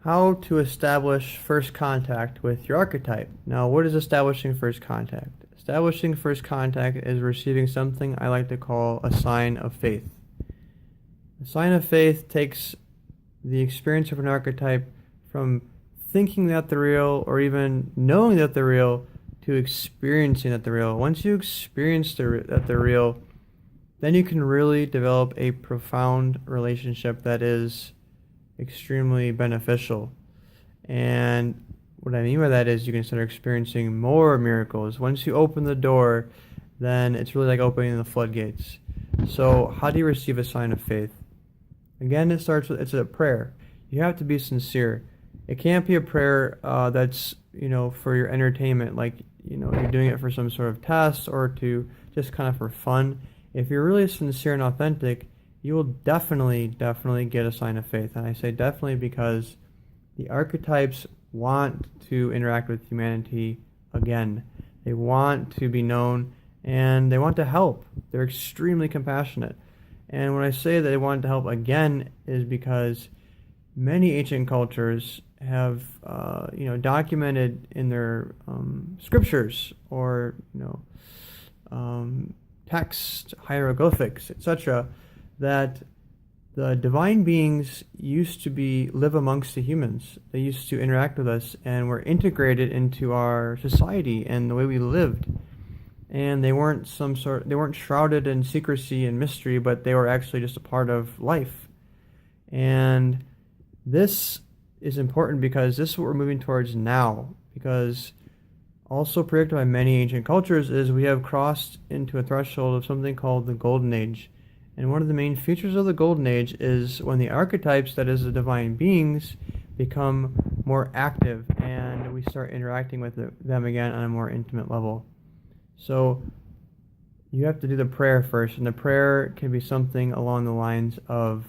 How to establish first contact with your archetype. Now, what is establishing first contact? Establishing first contact is receiving something I like to call a sign of faith. A sign of faith takes the experience of an archetype from thinking that they're real or even knowing that they're real to experiencing that they're real. Once you experience that they're real, then you can really develop a profound relationship that is extremely beneficial. And what I mean by that is you can start experiencing more miracles. Once you open the door, then it's really like opening the floodgates. So how do you receive a sign of faith? Again, it's a prayer. You have to be sincere. It can't be a prayer that's, for your entertainment, like, you're doing it for some sort of test or to just kind of for fun. If you're really sincere and authentic, you will definitely get a sign of faith. And I say definitely because the archetypes want to interact with humanity again. They want to be known and they want to help. They're extremely compassionate. And when I say that they want to help again is because many ancient cultures have, documented in their scriptures or, text, hieroglyphics, etc., that the divine beings used to live amongst the humans. They used to interact with us and were integrated into our society and the way we lived. And they weren't shrouded in secrecy and mystery, but they were actually just a part of life. And this is important because this is what we're moving towards now. Because also predicted by many ancient cultures is we have crossed into a threshold of something called the Golden Age. And one of the main features of the Golden Age is when the archetypes, that is the divine beings, become more active and we start interacting with them again on a more intimate level. So you have to do the prayer first, and the prayer can be something along the lines of,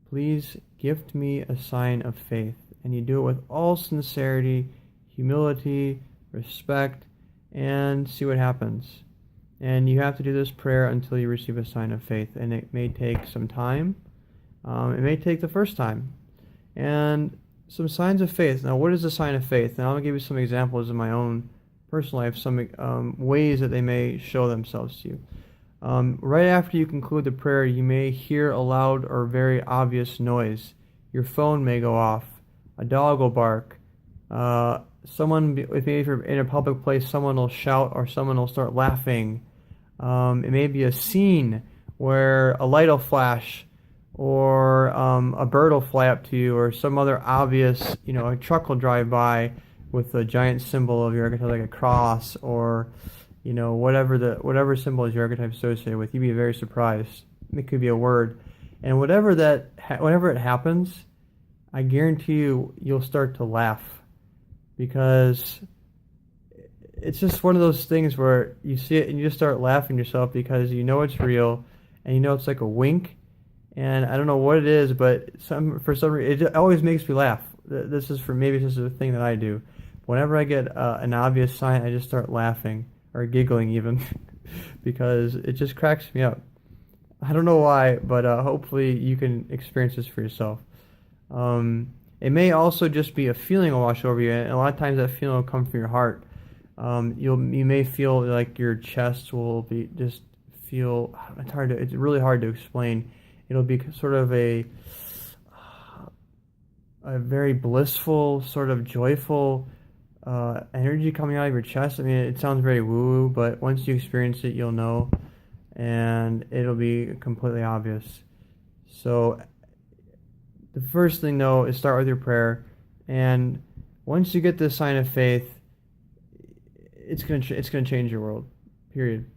please gift me a sign of faith. And you do it with all sincerity, humility, respect, and see what happens. And you have to do this prayer until you receive a sign of faith. And it may take some time. It may take the first time. And some signs of faith. Now, what is a sign of faith? And I'll give you some examples in my own personal life, some ways that they may show themselves to you. Right after you conclude the prayer, you may hear a loud or very obvious noise. Your phone may go off. A dog will bark. If you're in a public place, someone will shout or someone will start laughing. It may be a scene where a light will flash or a bird will fly up to you or some other obvious, a truck will drive by with a giant symbol of your archetype, like a cross or, whatever symbol is your archetype associated with. You'd be very surprised. It could be a word. And whenever it happens, I guarantee you'll start to laugh because it's just one of those things where you see it and you just start laughing yourself because you know it's real and it's like a wink. And I don't know what it is, but for some reason, it always makes me laugh. This is a thing that I do. Whenever I get an obvious sign, I just start laughing or giggling even because it just cracks me up. I don't know why, but hopefully you can experience this for yourself. It may also just be a feeling will wash over you, and a lot of times that feeling will come from your heart. You may feel like your chest will feel. It's really hard to explain. It'll be sort of a very blissful, sort of joyful energy coming out of your chest. I mean, it sounds very woo-woo, but once you experience it, you'll know, and it'll be completely obvious. So the first thing, though, is start with your prayer, and once you get this sign of faith, it's gonna change your world. Period.